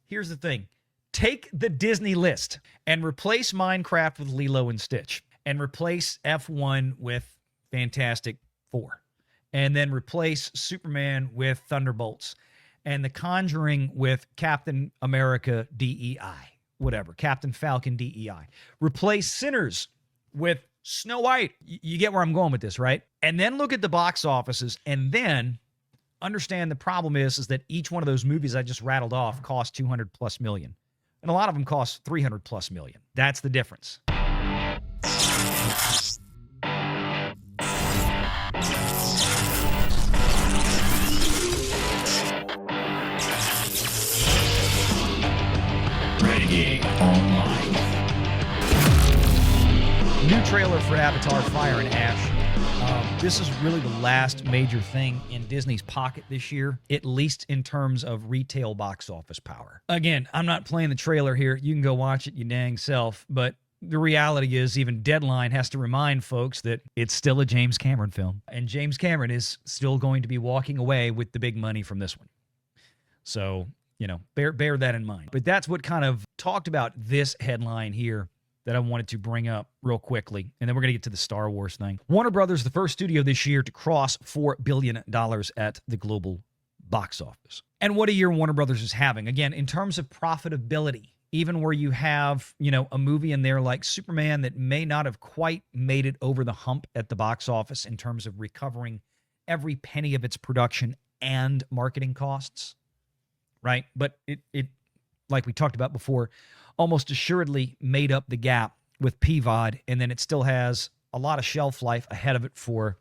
Here's the thing. Take the Disney list and replace Minecraft with Lilo and Stitch, and replace F1 with Fantastic Four, and then replace Superman with Thunderbolts, and The Conjuring with Captain America DEI, whatever, Captain Falcon DEI. Replace Sinners with Snow White. You get where I'm going with this, right? And then look at the box offices, and then understand the problem is that each one of those movies I just rattled off cost 200 plus million. And a lot of them cost 300 plus million. That's the difference. Renegade Online. New trailer for Avatar: Fire and Ash. This is really the last major thing in Disney's pocket this year, at least in terms of retail box office power. Again, I'm not playing the trailer here. You can go watch it, you dang self. But the reality is even Deadline has to remind folks that it's still a James Cameron film. And James Cameron is still going to be walking away with the big money from this one. So, bear that in mind. But that's what kind of talked about this headline here that I wanted to bring up real quickly. And then we're going to get to the Star Wars thing. Warner Brothers, the first studio this year to cross $4 billion at the global box office. And what a year Warner Brothers is having. Again, in terms of profitability, even where you have, a movie in there like Superman that may not have quite made it over the hump at the box office in terms of recovering every penny of its production and marketing costs, right? But it like we talked about before, almost assuredly made up the gap with PVOD, and then it still has a lot of shelf life ahead of it for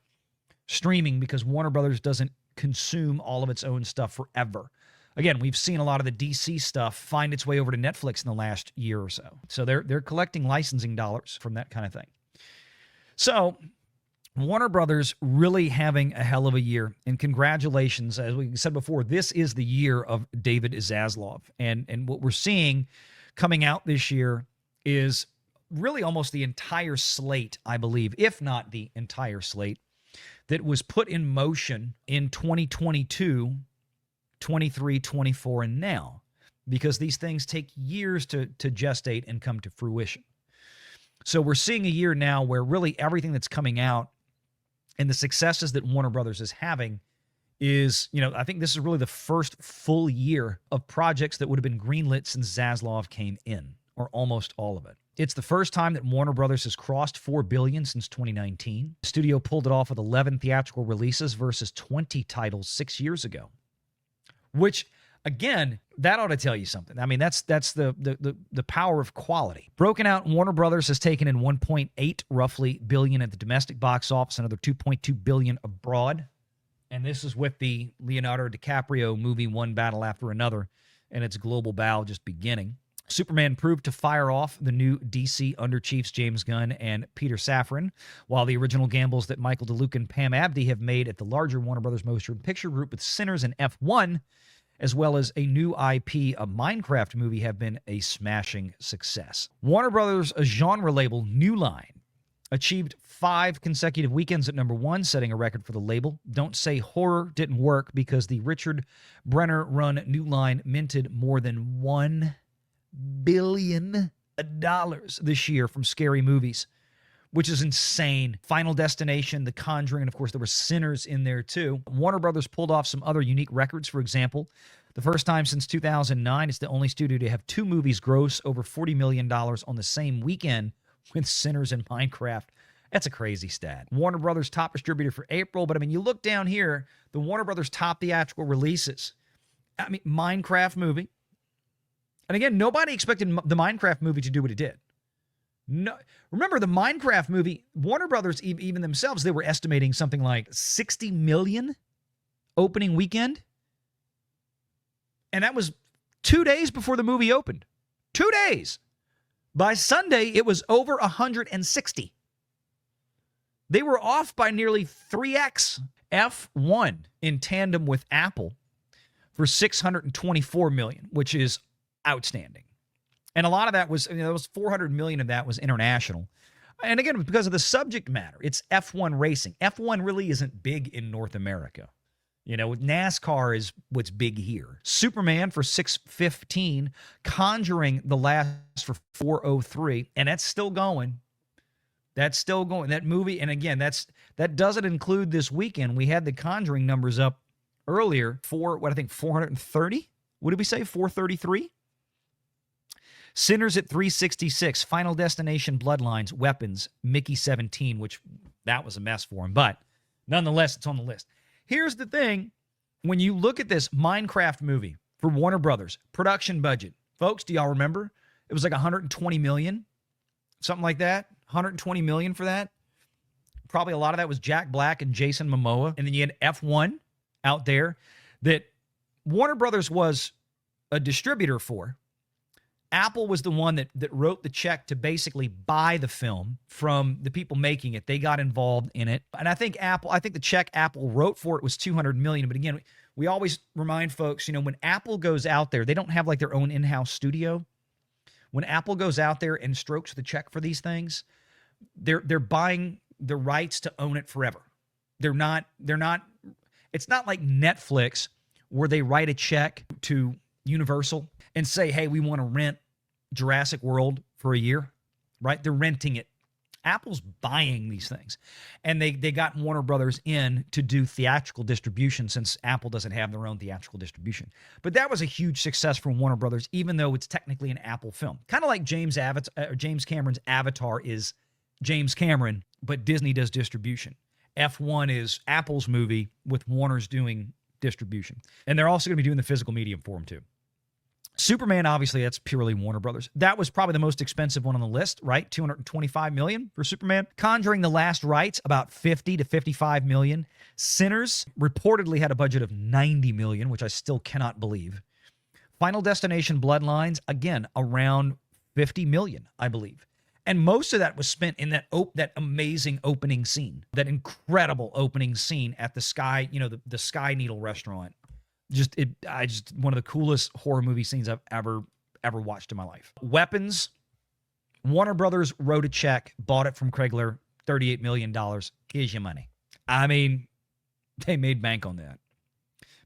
streaming because Warner Brothers doesn't consume all of its own stuff forever. Again, we've seen a lot of the DC stuff find its way over to Netflix in the last year or so. So they're collecting licensing dollars from that kind of thing. So Warner Brothers really having a hell of a year, and congratulations. As we said before, this is the year of David Zaslav, and what we're seeing coming out this year is really almost the entire slate, I believe, if not the entire slate, that was put in motion in 2022, 23, 24, and now, because these things take years to gestate and come to fruition. So we're seeing a year now where really everything that's coming out and the successes that Warner Brothers is having is, I think this is really the first full year of projects that would have been greenlit since Zaslav came in, or almost all of it. It's the first time that Warner Brothers has crossed $4 billion since 2019. The studio pulled it off with 11 theatrical releases versus 20 titles 6 years ago, which, again, that ought to tell you something. I mean, that's the power of quality. Broken out, Warner Brothers has taken in 1.8 roughly billion at the domestic box office, another 2.2 billion abroad. And this is with the Leonardo DiCaprio movie One Battle After Another and its global bow just beginning. Superman proved to fire off the new DC under Chiefs James Gunn and Peter Safran, while the original gambles that Michael DeLuca and Pam Abdi have made at the larger Warner Brothers Motion Picture Group with Sinners and F1, as well as a new IP, a Minecraft movie, have been a smashing success. Warner Brothers' genre label, New Line, achieved 5 consecutive weekends at number 1, setting a record for the label. Don't say horror didn't work, because the Richard Brenner-run New Line minted more than $1 billion this year from scary movies, which is insane. Final Destination, The Conjuring, and of course there were Sinners in there too. Warner Brothers pulled off some other unique records. For example, the first time since 2009, it's the only studio to have 2 movies gross over $40 million on the same weekend, with Sinners and Minecraft. That's a crazy stat. Warner Brothers top distributor for April, but I mean, you look down here, the Warner Brothers top theatrical releases. I mean, Minecraft movie. And again, nobody expected the Minecraft movie to do what it did. No, remember the Minecraft movie, Warner Brothers, even themselves, they were estimating something like 60 million opening weekend. And that was 2 days before the movie opened. 2 days. By Sunday, it was over 160. They were off by nearly 3x. F1 in tandem with Apple for 624 million, which is outstanding. And a lot of that was, there was 400 million of that was international. And again, because of the subject matter, it's F1 racing. F1 really isn't big in North America. NASCAR is what's big here. Superman for 615, Conjuring the Last for 403, and that's still going. That's still going. That movie, and again, that doesn't include this weekend. We had the Conjuring numbers up earlier for what I think 430. What did we say? 433. Sinners at 366. Final Destination, Bloodlines, Weapons, Mickey 17, which that was a mess for him, but nonetheless, it's on the list. Here's the thing. When you look at this Minecraft movie for Warner Brothers, production budget, folks, do y'all remember? It was like $120 million, something like that. $120 million for that. Probably a lot of that was Jack Black and Jason Momoa. And then you had F1 out there that Warner Brothers was a distributor for. Apple was the one that wrote the check to basically buy the film from the people making it. They got involved in it. And I think the check Apple wrote for it was $200 million. But again, we always remind folks, when Apple goes out there, they don't have like their own in-house studio. When Apple goes out there and strokes the check for these things, they're buying the rights to own it forever. It's not like Netflix where they write a check to Universal and say, hey, we want to rent Jurassic World for a year, right? They're renting it. Apple's buying these things. And they got Warner Brothers in to do theatrical distribution since Apple doesn't have their own theatrical distribution. But that was a huge success for Warner Brothers, even though it's technically an Apple film. Kind of like James Cameron's Avatar is James Cameron, but Disney does distribution. F1 is Apple's movie with Warner's doing distribution. And they're also going to be doing the physical medium for them too. Superman, obviously, that's purely Warner Brothers. That was probably the most expensive one on the list, right? $225 million for Superman. Conjuring the Last Rites, about $50 to $55 million. Sinners reportedly had a budget of $90 million, which I still cannot believe. Final Destination, Bloodlines, again, around $50 million, I believe. And most of that was spent in that amazing opening scene, that incredible opening scene at the Sky, the Sky Needle restaurant. Just one of the coolest horror movie scenes I've ever watched in my life. Weapons, Warner Brothers wrote a check, bought it from Craigler, $38 million. Here's your money. I mean, they made bank on that.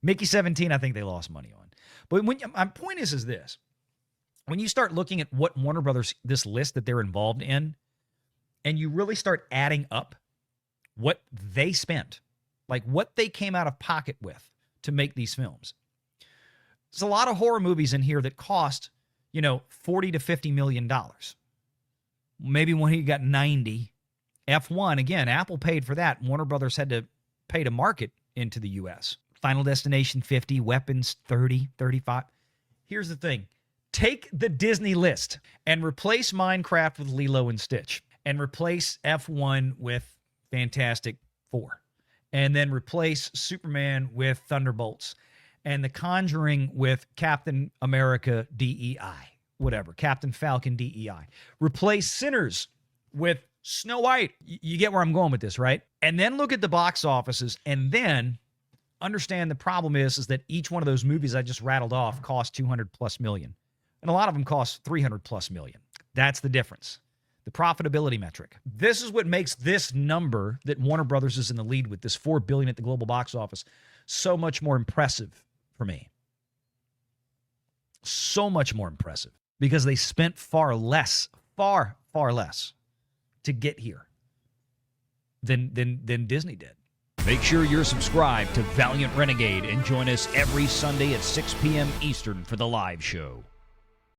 Mickey 17, I think they lost money on. But my point is this. When you start looking at what Warner Brothers, this list that they're involved in, and you really start adding up what they spent, like what they came out of pocket with to make these films. There's a lot of horror movies in here that cost, $40 to $50 million. Maybe when he got 90. F1, again, Apple paid for that. Warner Brothers had to pay to market into the U.S. Final Destination 50, Weapons 30, 35. Here's the thing. Take the Disney list and replace Minecraft with Lilo and Stitch and replace F1 with Fantastic Four. And then replace Superman with Thunderbolts and The Conjuring with Captain America DEI, whatever, Captain Falcon DEI. Replace Sinners with Snow White. You get where I'm going with this, right? And then look at the box offices and then understand the problem is that each one of those movies I just rattled off cost $200+ million. And a lot of them cost $300+ million. That's the difference. The profitability metric. This is what makes this number that Warner Brothers is in the lead with, this $4 billion at the global box office, so much more impressive for me. So much more impressive because they spent far less to get here than Disney did. Make sure you're subscribed to Valiant Renegade and join us every Sunday at 6 p.m. Eastern for the live show.